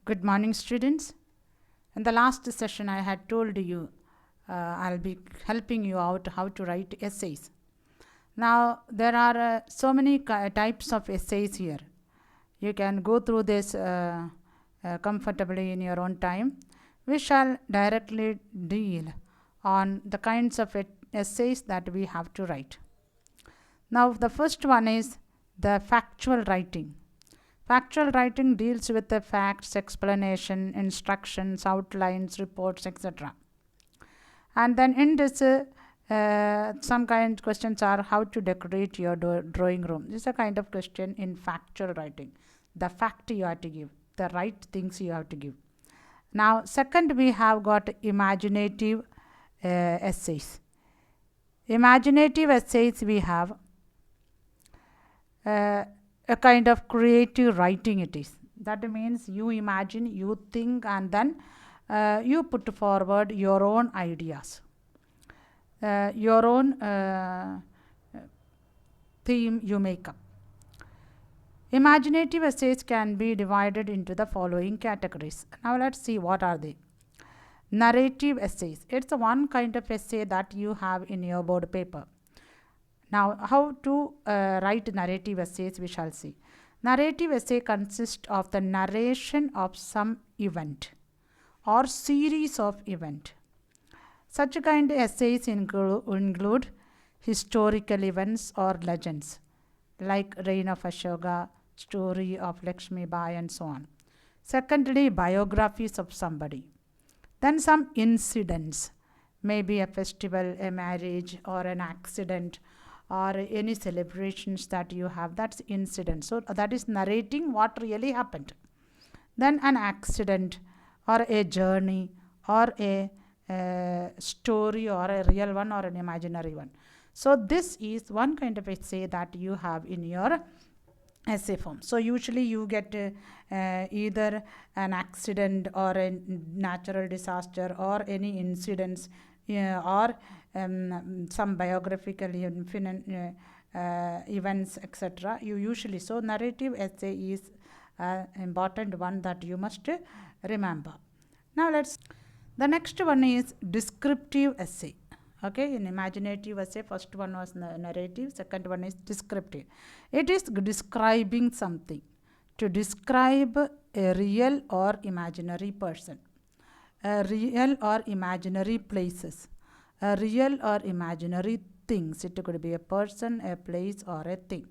Good morning, students. In the last session, I had told you I'll be helping you out how to write essays. Now, there are so many types of essays here. You can go through this comfortably in your own time. We shall directly deal on the kinds of essays that we have to write. Now, the first one is the factual writing. Factual writing deals with the facts, explanation, instructions, outlines, reports, etc. And then in this, some kind of questions are how to decorate your drawing room. This is a kind of question in factual writing. The fact you have to give, the right things you have to give. Now, second, we have got imaginative essays. Imaginative essays we have a kind of creative writing it is. That means you imagine, you think, and then you put forward your own ideas, your own theme you make up. Imaginative essays can be divided into the following categories. Now let's see what are they. Narrative essays. It's one kind of essay that you have in your board paper. Now, how to write narrative essays we shall see. Narrative essay consists of the narration of some event or series of event. Such kind of essays include historical events or legends like Reign of Ashoka, story of Lakshmi Bai, and so on. Secondly, biographies of somebody. Then some incidents, maybe a festival, a marriage, or an accident, or any celebrations that you have. That's incident. So that is narrating what really happened. Then an accident or a journey or a story or a real one or an imaginary one. So this is one kind of essay that you have in your essay form. So usually you get either an accident or a natural disaster or any incidents or some biographical events, etc. You usually, so narrative essay is important one that you must remember. Now the next one is descriptive essay. Okay, in imaginative essay, first one was narrative, second one is descriptive. It is describing something, to describe a real or imaginary person, a real or imaginary places, a real or imaginary things. It could be a person, a place, or a thing.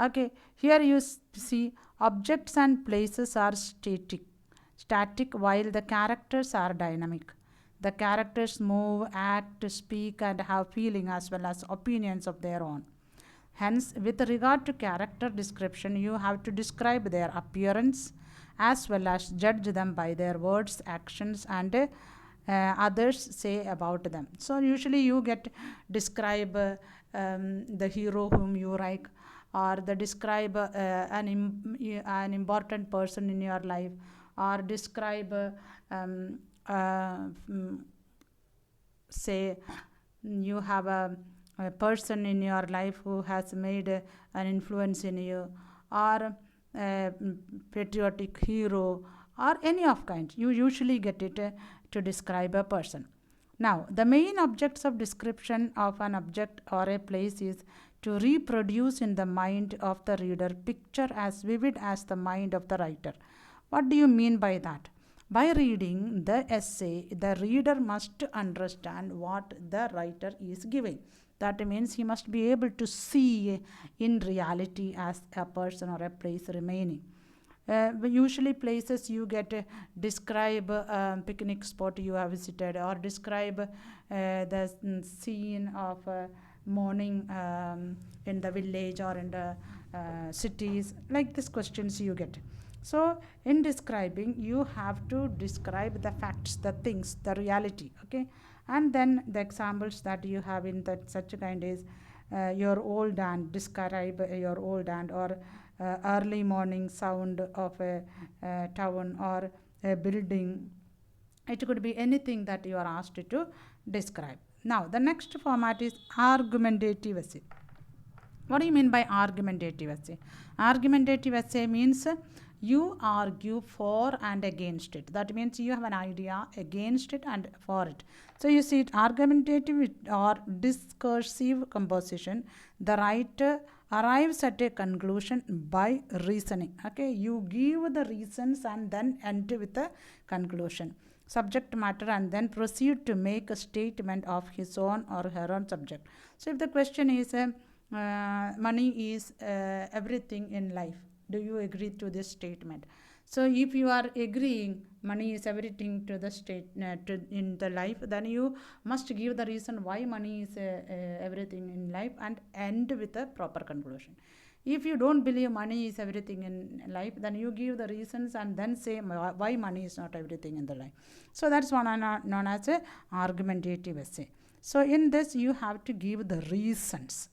Okay, here you see objects and places are static while the characters are dynamic. The characters move, act, speak, and have feeling as well as opinions of their own. Hence, with regard to character description, you have to describe their appearance as well as judge them by their words, actions, and others say about them. So usually you get describe the hero whom you like, or the describe an important person in your life, or describe say you have a person in your life who has made an influence in you, or a patriotic hero, or any of kind. You usually get it to describe a person. Now, the main objects of description of an object or a place is to reproduce in the mind of the reader picture as vivid as the mind of the writer. What do you mean by that? By reading the essay, the reader must understand what the writer is giving. That means he must be able to see in reality as a person or a place remaining. Usually places you get describe picnic spot you have visited, or describe the scene of morning in the village or in the cities. Like these questions you get. So in describing, you have to describe the facts, the things, the reality. Okay, and then the examples that you have in that such kind is your old and describe your old and, or early morning sound of a town or a building. It could be anything that you are asked to describe. Now the next format is argumentative essay. What do you mean by argumentative essay? Argumentative essay means you argue for and against it. That means you have an idea against it and for it. So you see it argumentative or discursive composition. The writer arrives at a conclusion by reasoning. Okay, you give the reasons and then end with a conclusion, subject matter, and then proceed to make a statement of his own or her own subject. So if the question is money is everything in life, do you agree to this statement? So if you are agreeing money is everything to the in the life, then you must give the reason why money is everything in life and end with a proper conclusion. If you don't believe money is everything in life, then you give the reasons and then say why money is not everything in the life. So that's one known as a argumentative essay. So in this you have to give the reasons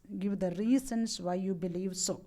why you believe so.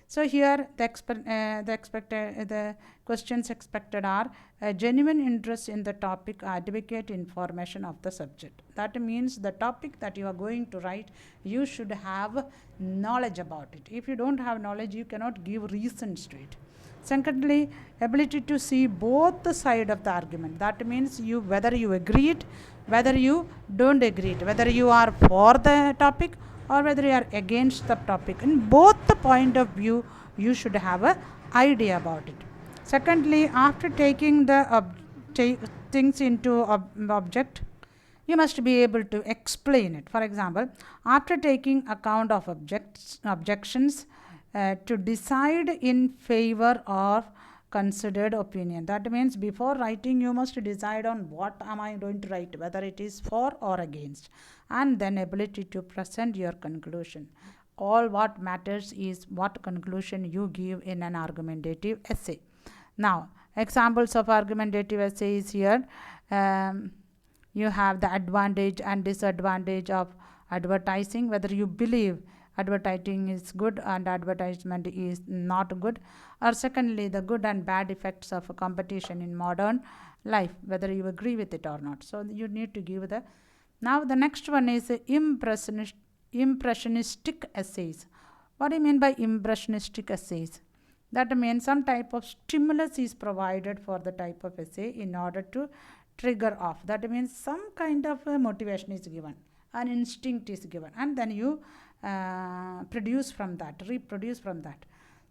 So here the questions expected are a genuine interest in the topic, advocate information of the subject. That means the topic that you are going to write, you should have knowledge about it. If you don't have knowledge, you cannot give reasons to it. Secondly, ability to see both the side of the argument. That means whether you agree it, whether you don't agree it, whether you are for the topic or whether you are against the topic. In both the point of view, you should have an idea about it. Secondly, after taking the things into object, you must be able to explain it. For example, after taking account of objections, to decide in favor of considered opinion. That means before writing you must decide on what am I going to write, whether it is for or against, and then ability to present your conclusion. All what matters is what conclusion you give in an argumentative essay. Now, examples of argumentative essays here. You have the advantage and disadvantage of advertising, whether you believe advertising is good and advertisement is not good, or secondly the good and bad effects of a competition in modern life, whether you agree with it or not. So you need to give the. Now the next one is impressionistic essays. What do you mean by impressionistic essays? That means some type of stimulus is provided for the type of essay in order to trigger off. That means some kind of motivation is given, an instinct is given, and then you reproduce from that.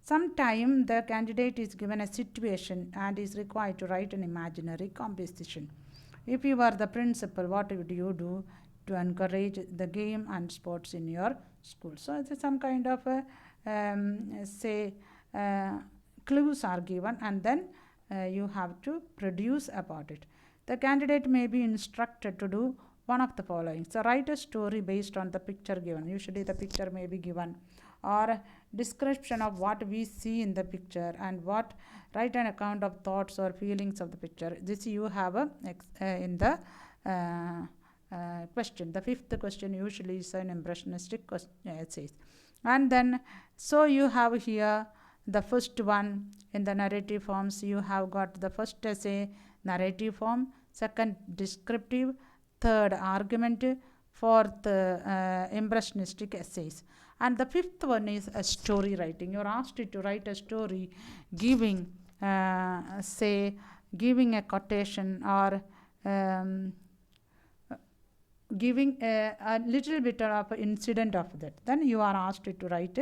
Sometime the candidate is given a situation and is required to write an imaginary composition. If you are the principal, what would you do to encourage the game and sports in your school? So it's some kind of clues are given, and then you have to produce about it. The candidate may be instructed to do one of the following. So write a story based on the picture given. Usually the picture may be given, or description of what we see in the picture, and write an account of thoughts or feelings of the picture. This you have in the question. The fifth question usually is an impressionistic essays. And then so you have here the first one in the narrative forms. You have got the first essay narrative form, second descriptive, third argumentative, fourth impressionistic essays, and the fifth one is a story writing. You are asked to write a story giving giving a quotation or giving a little bit of incident of that. Then you are asked to write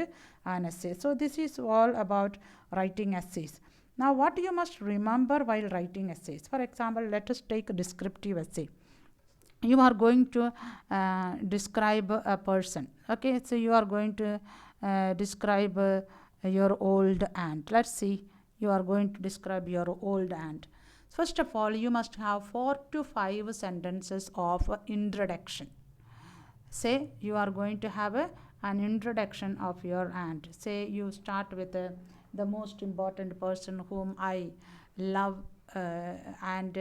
an essay. So this is all about writing essays. Now what you must remember while writing essays. For example, let us take a descriptive essay. You are going to describe a person. Okay, so you are going to describe your old aunt. Let's see, you are going to describe your old aunt. First of all, you must have 4 to 5 sentences of introduction. Say you are going to have an introduction of your aunt. Say you start with the most important person whom I love and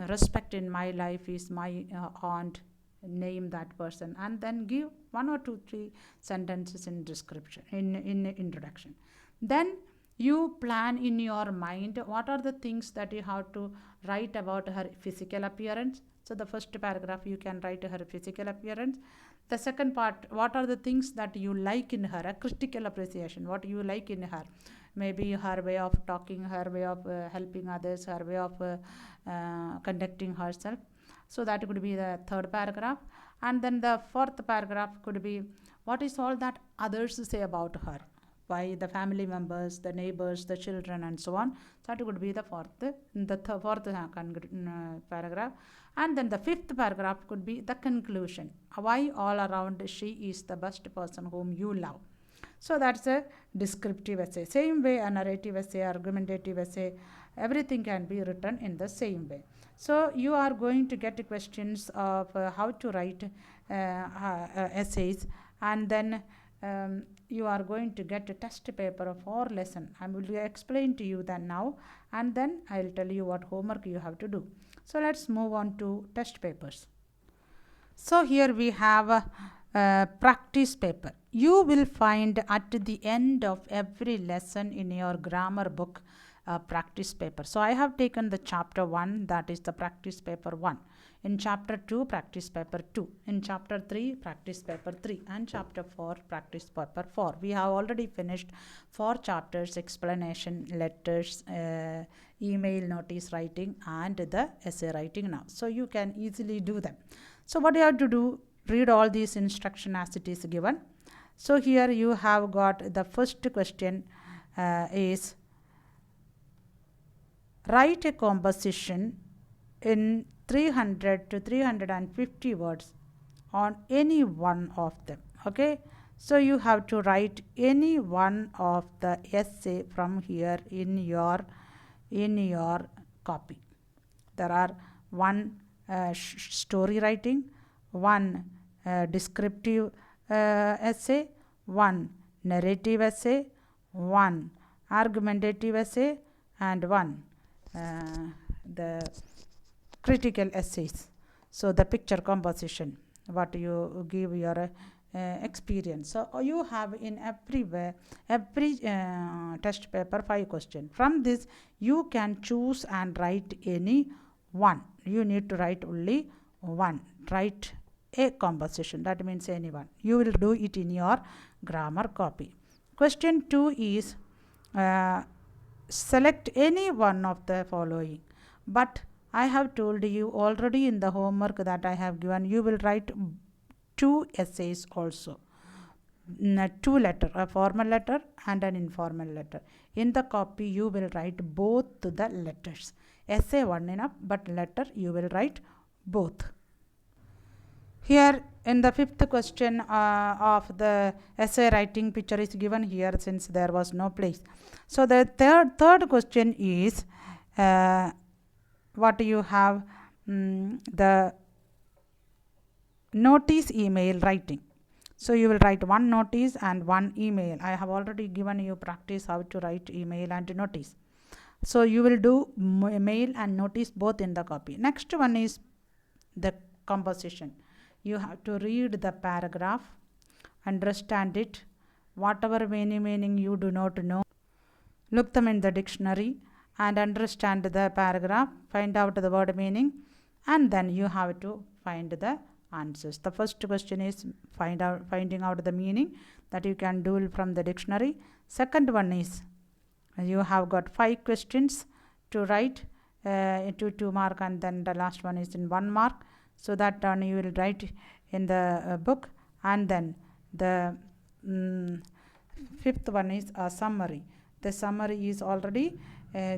respect in my life is my aunt. Name that person, and then give 1 or 2, 3 sentences in description, in introduction. Then you plan in your mind what are the things that you have to write about her physical appearance. So the first paragraph you can write her physical appearance. The second part, what are the things that you like in her, a critical appreciation, what you like in her, maybe her way of talking, her way of helping others, her way of conducting herself. So that could be the third paragraph. And then the fourth paragraph could be, what is all that others say about her, by the family members, the neighbors, the children, and so on. So that would be the fourth paragraph. And then the fifth paragraph could be the conclusion, why all around she is the best person whom you love. So that's a descriptive essay. Same way, a narrative essay, argumentative essay, everything can be written in the same way. So you are going to get questions of how to write essays, and then you are going to get a test paper for lesson. I will explain to you that now, and then I will tell you what homework you have to do. So let's move on to test papers. So here we have a practice paper. You will find at the end of every lesson in your grammar book a practice paper. So I have taken the chapter 1, that is the practice paper 1. In chapter 2, practice paper 2. In chapter 3, practice paper 3. And chapter 4, practice paper 4. We have already finished 4 chapters: explanation, letters, email, notice writing, and the essay writing now. So you can easily do them. So what you have to do, read all these instruction as it is given. So here you have got the first question is, write a composition in 300 to 350 words on any one of them. Okay, so you have to write any one of the essay from here in your copy. There are one story writing, one descriptive essay, one narrative essay, one argumentative essay, and one the critical essays. So the picture composition, what you give your experience. So you have in every test paper 5 questions. From this you can choose and write any one. You need to write only one. Write a composition, that means any one. You will do it in your grammar copy. Question 2 is, select any one of the following. But I have told you already in the homework that I have given, you will write 2 essays also. 2 letters, a formal letter and an informal letter. In the copy you will write both the letters. Essay one enough, but letter you will write both. Here in the 5th question of the essay writing, picture is given here since there was no place. So the third question is, what you have, the notice email writing. So you will write one notice and one email. I have already given you practice how to write email and notice. So you will do mail and notice both in the copy. Next one is the composition. You have to read the paragraph, understand it, whatever meaning you do not know, look them in the dictionary and understand the paragraph, find out the word meaning, and then you have to find the answers. The first question is finding out the meaning, that you can do from the dictionary. Second one is, you have got 5 questions to write into 2 mark, and then the last one is in 1 mark. So that one you will write in the book. And then the 5th one is a summary. The summary is already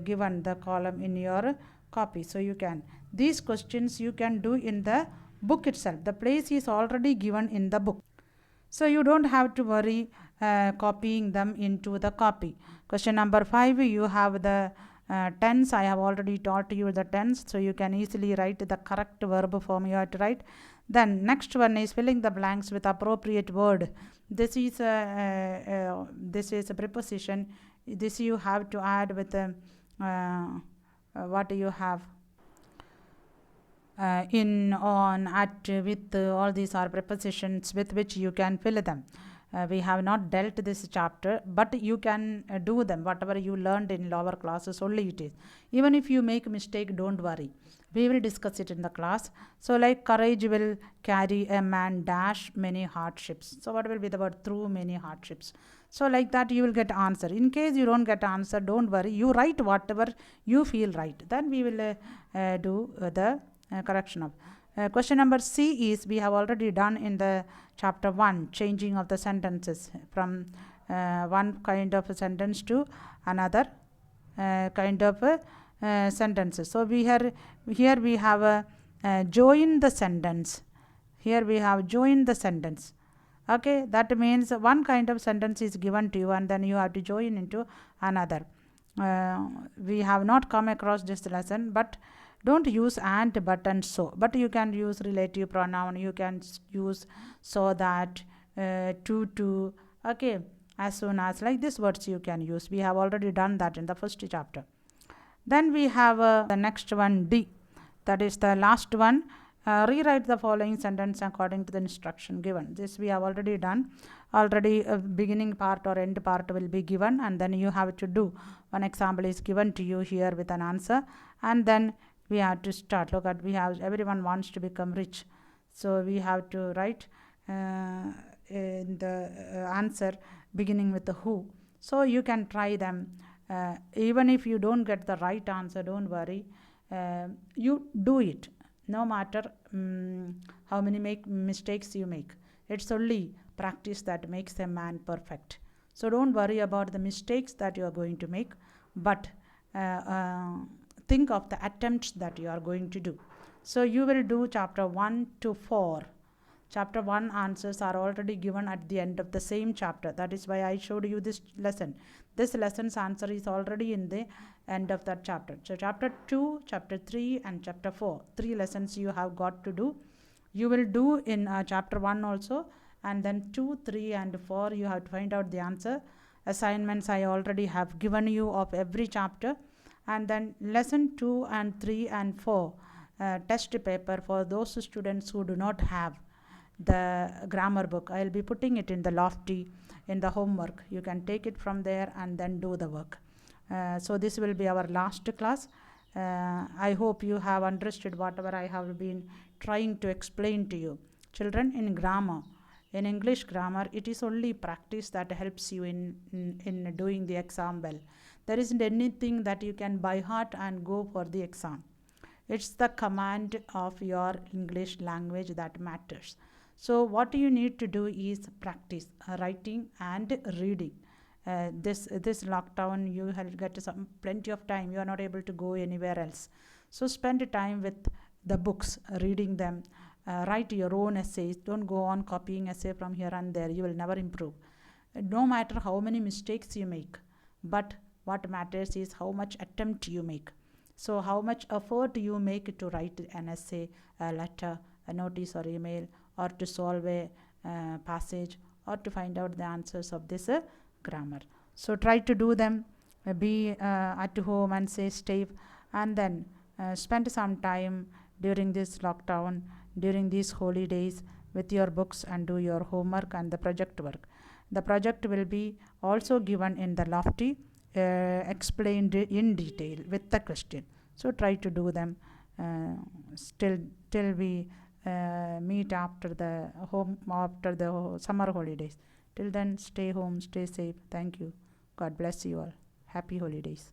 given the column in your copy. So you can, these questions you can do in the book itself. The place is already given in the book. So you don't have to worry copying them into the copy. Question number 5, you have the tense. I have already taught you the tense, so you can easily write the correct verb form you have to write. Then next one is filling the blanks with appropriate word. This is a preposition. This you have to add with what you have, in, on, at, with, all these are prepositions with which you can fill them. We have not dealt this chapter, but you can do them. Whatever you learned in lower classes, only it is. Even if you make a mistake, don't worry. We will discuss it in the class. So like, courage will carry a man dash many hardships. So what will be the word? Through many hardships. So like that you will get answer. In case you don't get answer, don't worry, you write whatever you feel right, then we will do the correction of. Question number C is, we have already done in the chapter 1, changing of the sentences from one kind of a sentence to another kind of sentences. So here we have a join the sentence. Here we have join the sentence. Okay, that means one kind of sentence is given to you and then you have to join into another. We have not come across this lesson, but don't use and, but, and so, but you can use relative pronoun, you can use so that, to, okay, as soon as, like this words you can use. We have already done that in the first chapter. Then we have the next one, D, that is the last one. Rewrite the following sentence according to the instruction given. This we have already done. Already beginning part or end part will be given and then you have to do. One example is given to you here with an answer and then we have to start. Look at, we have, everyone wants to become rich. So we have to write in the answer beginning with the who. So you can try them. Even if you don't get the right answer, don't worry. You do it. No matter how many mistakes you make. It's only practice that makes a man perfect. So don't worry about the mistakes that you are going to make, but think of the attempts that you are going to do. So you will do chapter 1 to 4. Chapter 1 answers are already given at the end of the same chapter. That is why I showed you this lesson. This lesson's answer is already in the end of that chapter. So chapter 2, chapter 3 and chapter 4. 3 lessons you have got to do. You will do in chapter 1 also, and then 2, 3 and 4 you have to find out the answer. Assignments I already have given you of every chapter, and then lesson 2 and 3 and 4 test paper for those students who do not have the grammar book. I will be putting it in the lofty in the homework. You can take it from there and then do the work. So this will be our last class. I hope you have understood whatever I have been trying to explain to you. Children, in grammar, in English grammar, it is only practice that helps you in doing the exam well. There isn't anything that you can by heart and go for the exam. It's the command of your English language that matters. So what you need to do is practice writing and reading. This lockdown you have get plenty of time. You are not able to go anywhere else. So spend time with the books, reading them. Write your own essays. Don't go on copying essay from here and there. You will never improve. No matter how many mistakes you make, but what matters is how much attempt you make. So how much effort you make to write an essay, a letter, a notice or email, or to solve a passage, or to find out the answers of this grammar. So try to do them. Be at home and stay, and then spend some time during this lockdown, during these holidays, with your books and do your homework and the project work. The project will be also given in the lofty, explained in detail with the question. So try to do them till we meet after the summer holidays. Till then, stay home, stay safe. Thank you. God bless you all. Happy holidays.